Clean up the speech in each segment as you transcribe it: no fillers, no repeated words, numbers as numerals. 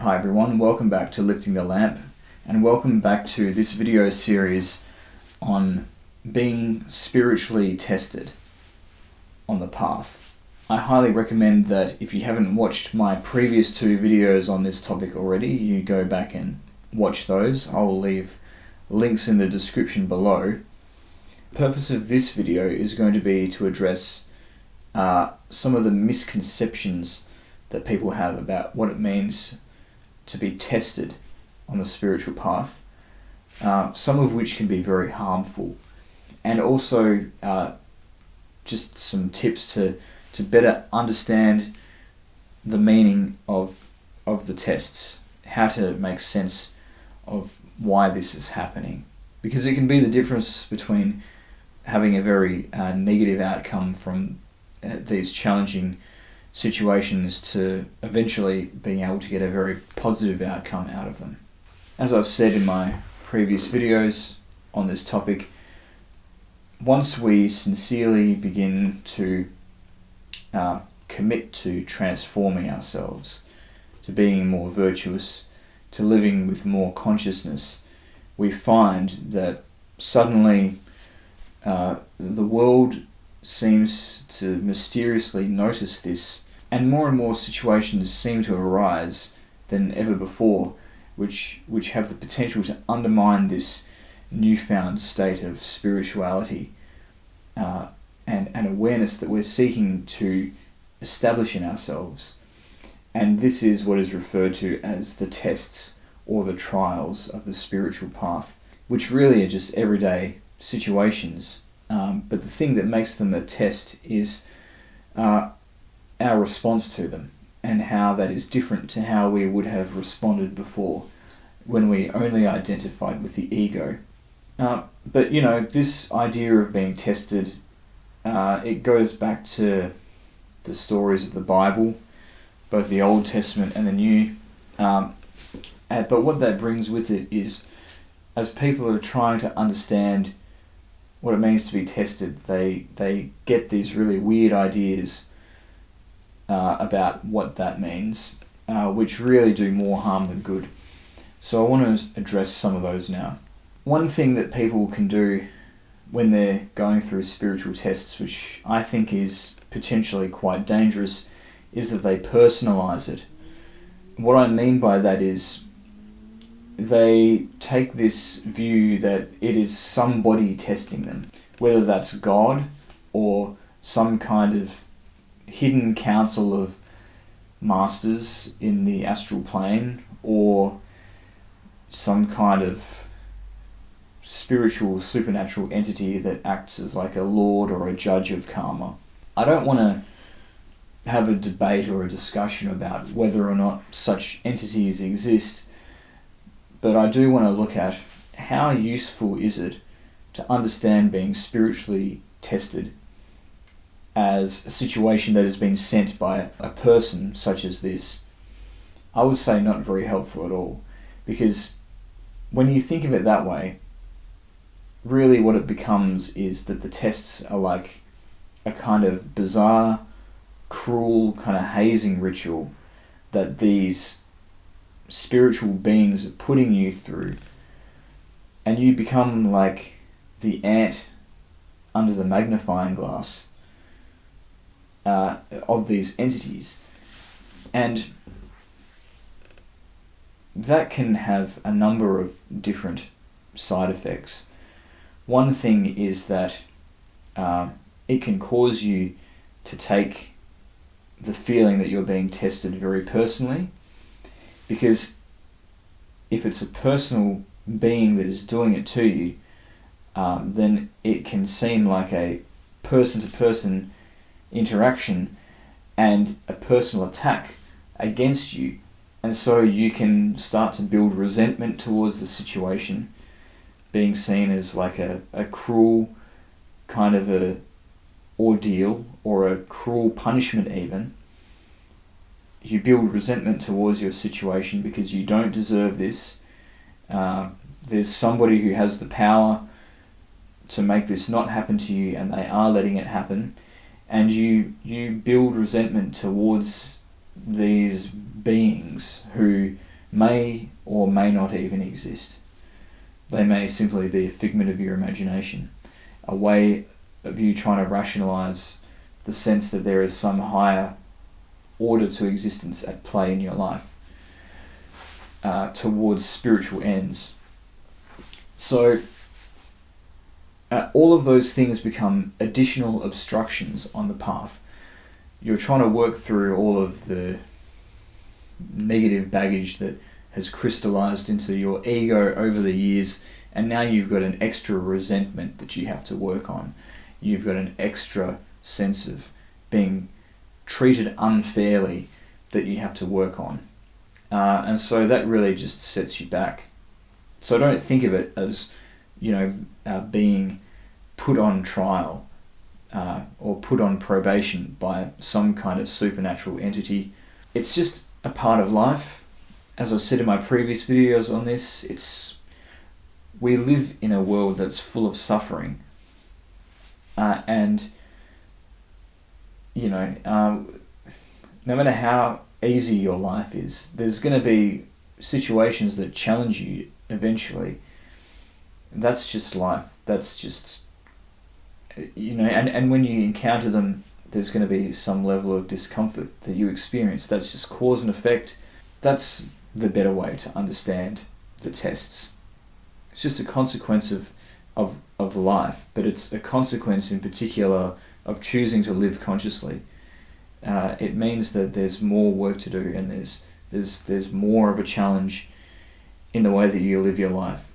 Hi everyone, welcome back to Lifting the Lamp, and welcome back to this video series on being spiritually tested on the path. I highly recommend that if you haven't watched my previous two videos on this topic already, you go back and watch those. I will leave links in the description below. The purpose of this video is going to be to address some of the misconceptions that people have about what it means to be tested on the spiritual path, some of which can be very harmful, and also just some tips to better understand the meaning of the tests, how to make sense of why this is happening, because it can be the difference between having a very negative outcome from these challenging situations to eventually being able to get a very positive outcome out of them. As I've said in my previous videos on this topic, once we sincerely begin to commit to transforming ourselves, to being more virtuous, to living with more consciousness, we find that suddenly the world seems to mysteriously notice this, and more situations seem to arise than ever before, which have the potential to undermine this newfound state of spirituality and awareness that we're seeking to establish in ourselves. And this is what is referred to as the tests or the trials of the spiritual path, which really are just everyday situations. But the thing that makes them a test is our response to them, and how that is different to how we would have responded before when we only identified with the ego. But this idea of being tested, it goes back to the stories of the Bible, both the Old Testament and the New. But what that brings with it is, as people are trying to understand what it means to be tested, they get these really weird ideas about what that means, which really do more harm than good. So I want to address some of those now. One thing that people can do when they're going through spiritual tests, which I think is potentially quite dangerous, is that they personalize it. What I mean by that is they take this view that it is somebody testing them, whether that's God or some kind of hidden council of masters in the astral plane, or some kind of spiritual supernatural entity that acts as like a lord or a judge of karma. I don't want to have a debate or a discussion about whether or not such entities exist, but I do want to look at how useful is it to understand being spiritually tested as a situation that has been sent by a person such as this. I would say not very helpful at all, because when you think of it that way, really what it becomes is that the tests are like a kind of bizarre, cruel kind of hazing ritual that these spiritual beings are putting you through, and you become like the ant under the magnifying glass of these entities. And that can have a number of different side effects. One thing is that it can cause you to take the feeling that you're being tested very personally, because if it's a personal being that is doing it to you, then it can seem like a person-to-person interaction and a personal attack against you. And so you can start to build resentment towards the situation, being seen as like a cruel kind of a ordeal or a cruel punishment even. You build resentment towards your situation because you don't deserve this. There's somebody who has the power to make this not happen to you, and they are letting it happen. And you build resentment towards these beings who may or may not even exist. They may simply be a figment of your imagination, a way of you trying to rationalize the sense that there is some higher order to existence at play in your life towards spiritual ends. So all of those things become additional obstructions on the path. You're trying to work through all of the negative baggage that has crystallized into your ego over the years, and now you've got an extra resentment that you have to work on. You've got an extra sense of being treated unfairly that you have to work on. And so that really just sets you back. So don't think of it as, being put on trial or put on probation by some kind of supernatural entity. It's just a part of life. As I said in my previous videos on this, we live in a world that's full of suffering. And no matter how easy your life is, there's going to be situations that challenge you eventually. That's just life. That's just, and when you encounter them, there's going to be some level of discomfort that you experience. That's just cause and effect. That's the better way to understand the tests. It's just a consequence of life, but it's a consequence in particular of choosing to live consciously. It means that there's more work to do, and there's more of a challenge in the way that you live your life.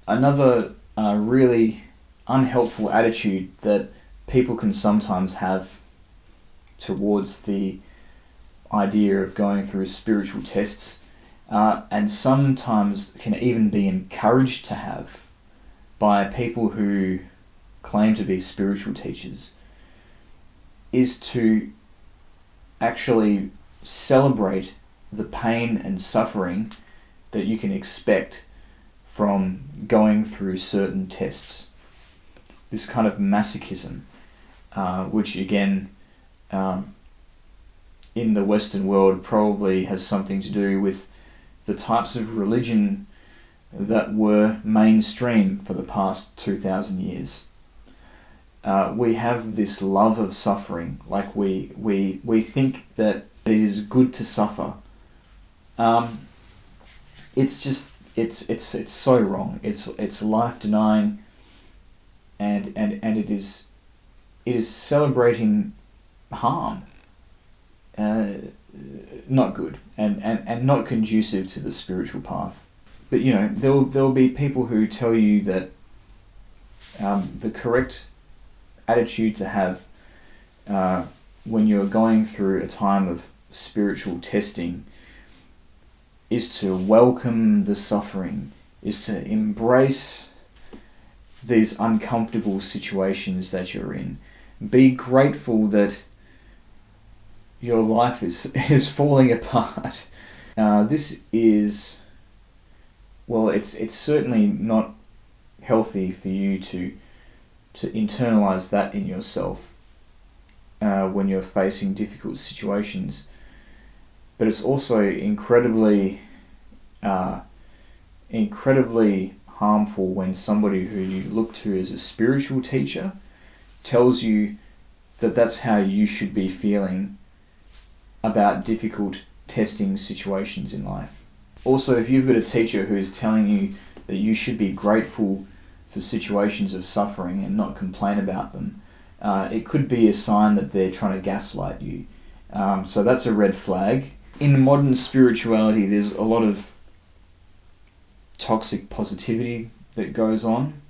Another really unhelpful attitude that people can sometimes have towards the idea of going through spiritual tests, and sometimes can even be encouraged to have by people who claim to be spiritual teachers, is to actually celebrate the pain and suffering that you can expect from going through certain tests. This kind of masochism, which again, in the Western world probably has something to do with the types of religion that were mainstream for the past 2,000 years. We have this love of suffering, like we think that it is good to suffer. It's so wrong. It's life denying, and it is celebrating harm. Not good and not conducive to the spiritual path. But there'll be people who tell you that the correct attitude to have when you're going through a time of spiritual testing is to welcome the suffering, is to embrace these uncomfortable situations that you're in. Be grateful that your life is falling apart. This is, well, it's certainly not healthy for you to internalize that in yourself when you're facing difficult situations. But it's also incredibly harmful when somebody who you look to as a spiritual teacher tells you that that's how you should be feeling about difficult testing situations in life. Also, if you've got a teacher who's telling you that you should be grateful for situations of suffering and not complain about them, it could be a sign that they're trying to gaslight you. So that's a red flag. In modern spirituality, there's a lot of toxic positivity that goes on.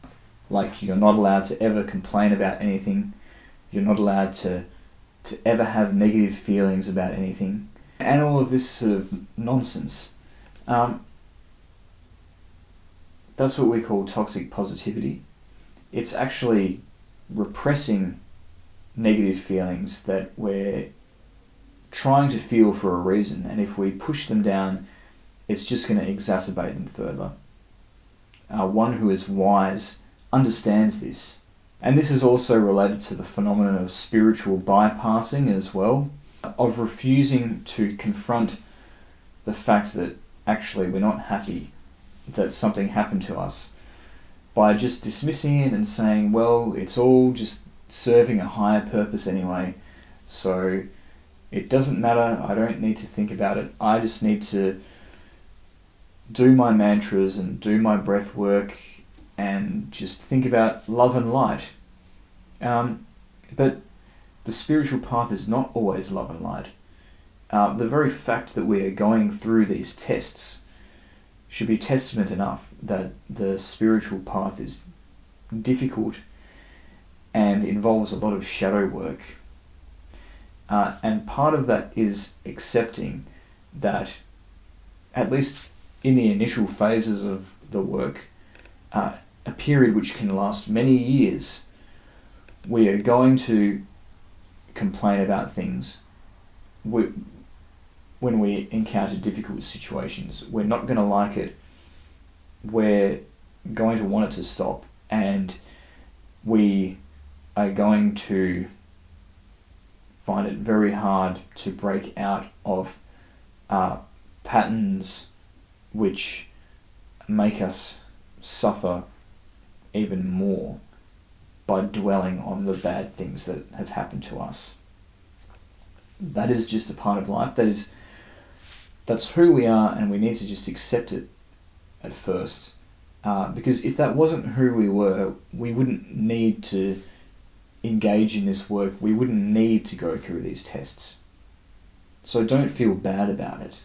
Like, you're not allowed to ever complain about anything. You're not allowed to ever have negative feelings about anything. And all of this sort of nonsense. That's what we call toxic positivity. It's actually repressing negative feelings that we're trying to feel for a reason, and if we push them down, it's just going to exacerbate them further. One who is wise understands this. And this is also related to the phenomenon of spiritual bypassing as well, of refusing to confront the fact that actually we're not happy that something happened to us, by just dismissing it and saying, well, it's all just serving a higher purpose anyway, so it doesn't matter, I don't need to think about it, I just need to do my mantras and do my breath work and just think about love and light. But the spiritual path is not always love and light. The very fact that we are going through these tests should be testament enough that the spiritual path is difficult and involves a lot of shadow work. And part of that is accepting that, at least in the initial phases of the work, a period which can last many years, we are going to complain about things. When we encounter difficult situations, we're not going to like it. We're going to want it to stop, and we are going to find it very hard to break out of patterns which make us suffer even more by dwelling on the bad things that have happened to us. That is just a part of life. That's who we are, and we need to just accept it at first. Because if that wasn't who we were, we wouldn't need to engage in this work. We wouldn't need to go through these tests. So don't feel bad about it.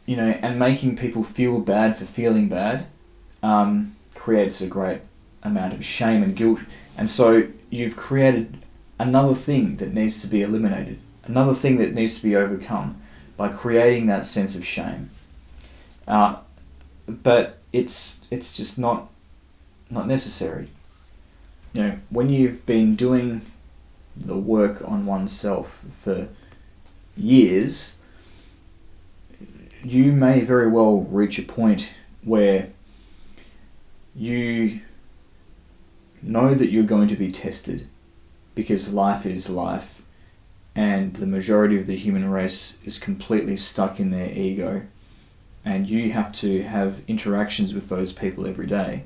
And making people feel bad for feeling bad creates a great amount of shame and guilt. And so you've created another thing that needs to be eliminated, another thing that needs to be overcome by creating that sense of shame. But it's just not necessary. When you've been doing the work on oneself for years, you may very well reach a point where you know that you're going to be tested, because life is life, and the majority of the human race is completely stuck in their ego, and you have to have interactions with those people every day.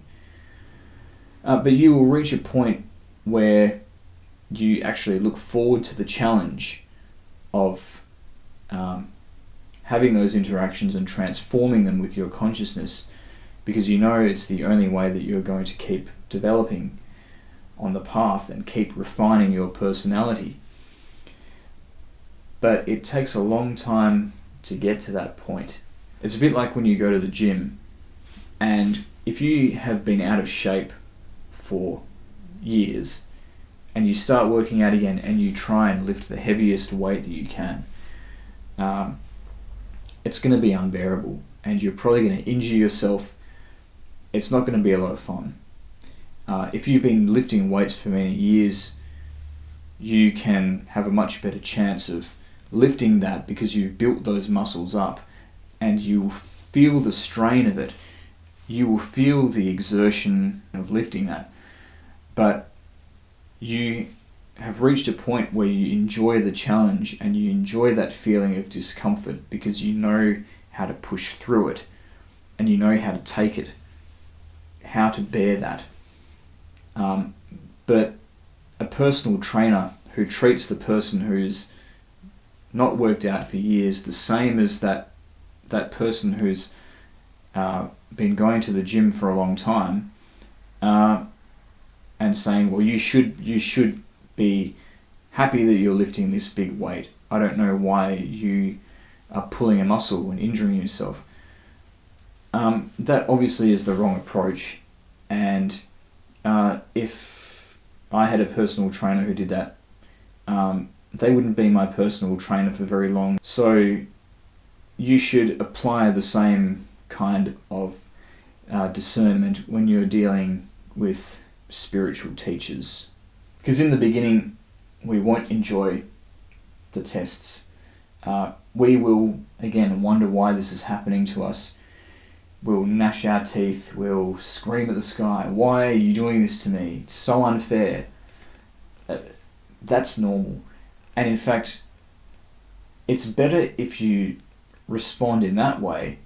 But you will reach a point where you actually look forward to the challenge of having those interactions and transforming them with your consciousness, because you know it's the only way that you're going to keep developing on the path and keep refining your personality. But it takes a long time to get to that point. It's a bit like when you go to the gym, and if you have been out of shape for years and you start working out again and you try and lift the heaviest weight that you can, it's going to be unbearable, and you're probably going to injure yourself. It's not going to be a lot of fun. If you've been lifting weights for many years, you can have a much better chance of lifting that because you've built those muscles up, and you will feel the strain of it. You will feel the exertion of lifting that. But you have reached a point where you enjoy the challenge, and you enjoy that feeling of discomfort because you know how to push through it, and you know how to take it, how to bear that. But a personal trainer who treats the person who's not worked out for years the same as that person who's been going to the gym for a long time, and saying, well, you should be happy that you're lifting this big weight. I don't know why you are pulling a muscle and injuring yourself. That obviously is the wrong approach, and if I had a personal trainer who did that, they wouldn't be my personal trainer for very long. So you should apply the same kind of discernment when you're dealing with spiritual teachers. Because in the beginning, we won't enjoy the tests. We will, again, wonder why this is happening to us. We'll gnash our teeth, we'll scream at the sky, why are you doing this to me? It's so unfair. That's normal. And in fact, it's better if you respond in that way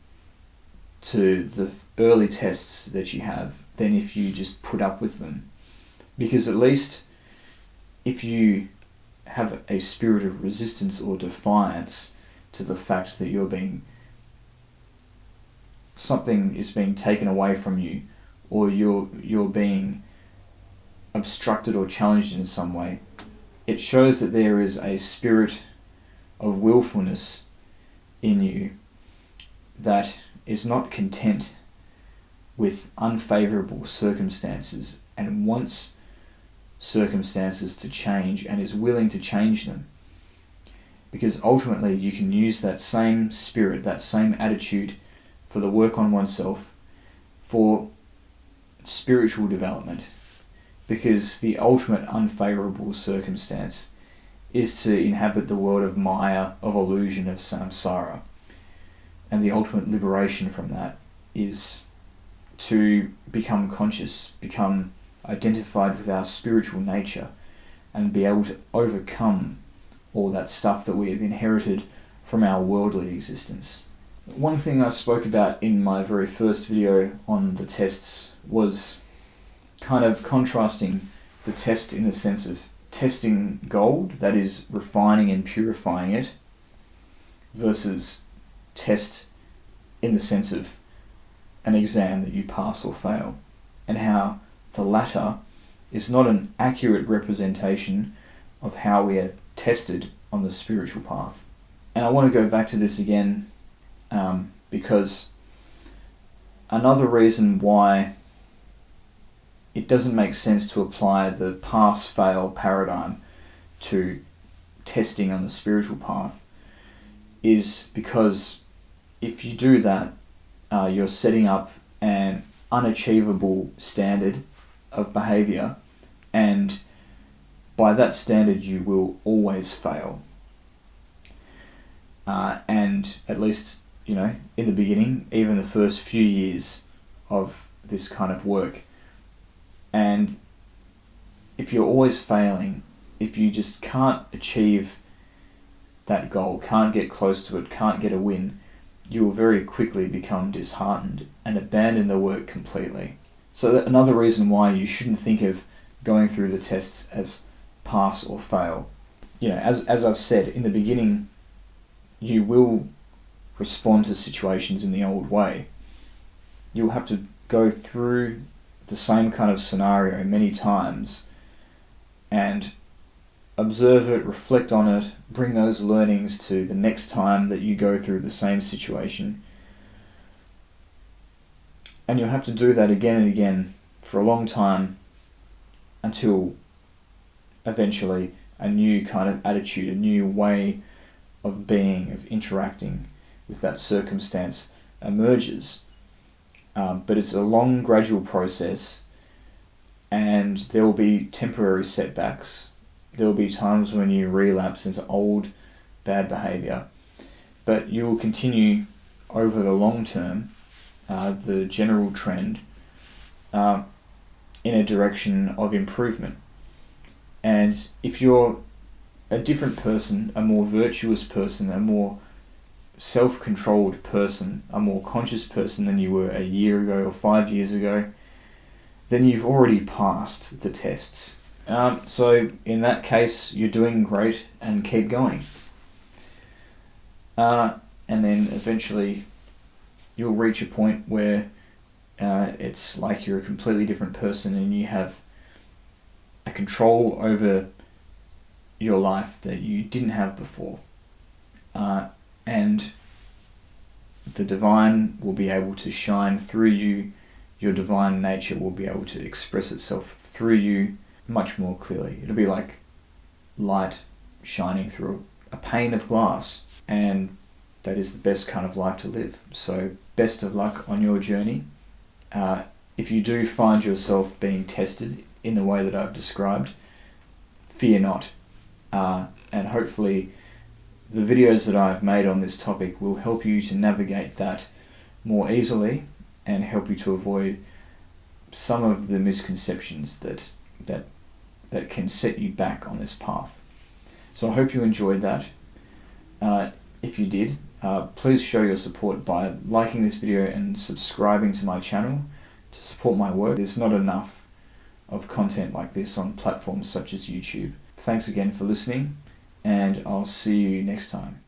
to the early tests that you have than if you just put up with them. Because at least if you have a spirit of resistance or defiance to the fact that something is being taken away from you, or you're being obstructed or challenged in some way, it shows that there is a spirit of willfulness in you that is not content with unfavorable circumstances and wants circumstances to change and is willing to change them. Because ultimately you can use that same spirit, that same attitude for the work on oneself for spiritual development. Because the ultimate unfavorable circumstance is to inhabit the world of Maya, of illusion, of samsara. And the ultimate liberation from that is to become conscious, become identified with our spiritual nature, and be able to overcome all that stuff that we have inherited from our worldly existence. One thing I spoke about in my very first video on the tests was kind of contrasting the test in the sense of testing gold, that is refining and purifying it, versus test in the sense of an exam that you pass or fail, and how the latter is not an accurate representation of how we are tested on the spiritual path. And I want to go back to this again because another reason why it doesn't make sense to apply the pass-fail paradigm to testing on the spiritual path is because if you do that, you're setting up an unachievable standard of behavior, and by that standard you will always fail. And at least, in the beginning, even the first few years of this kind of work. And if you're always failing, if you just can't achieve that goal, can't get close to it, can't get a win, you will very quickly become disheartened and abandon the work completely. So another reason why you shouldn't think of going through the tests as pass or fail. As I've said, in the beginning, you will respond to situations in the old way. You'll have to go through the same kind of scenario many times and observe it, reflect on it, bring those learnings to the next time that you go through the same situation. And you'll have to do that again and again for a long time until eventually a new kind of attitude, a new way of being, of interacting with that circumstance emerges. But it's a long, gradual process, and there will be temporary setbacks. There will be times when you relapse into old, bad behavior, but you will continue over the long term, the general trend, in a direction of improvement. And if you're a different person, a more virtuous person, a more self-controlled person, a more conscious person than you were a year ago or 5 years ago, then you've already passed the tests. So in that case, you're doing great, and keep going. And then eventually you'll reach a point where it's like you're a completely different person and you have a control over your life that you didn't have before. And the divine will be able to shine through you. Your divine nature will be able to express itself through you much more clearly. It'll be like light shining through a pane of glass, and that is the best kind of life to live. So best of luck on your journey. If you do find yourself being tested in the way that I've described, fear not. And hopefully the videos that I've made on this topic will help you to navigate that more easily and help you to avoid some of the misconceptions that can set you back on this path. So I hope you enjoyed that. If you did, please show your support by liking this video and subscribing to my channel to support my work. There's not enough of content like this on platforms such as YouTube. Thanks again for listening, and I'll see you next time.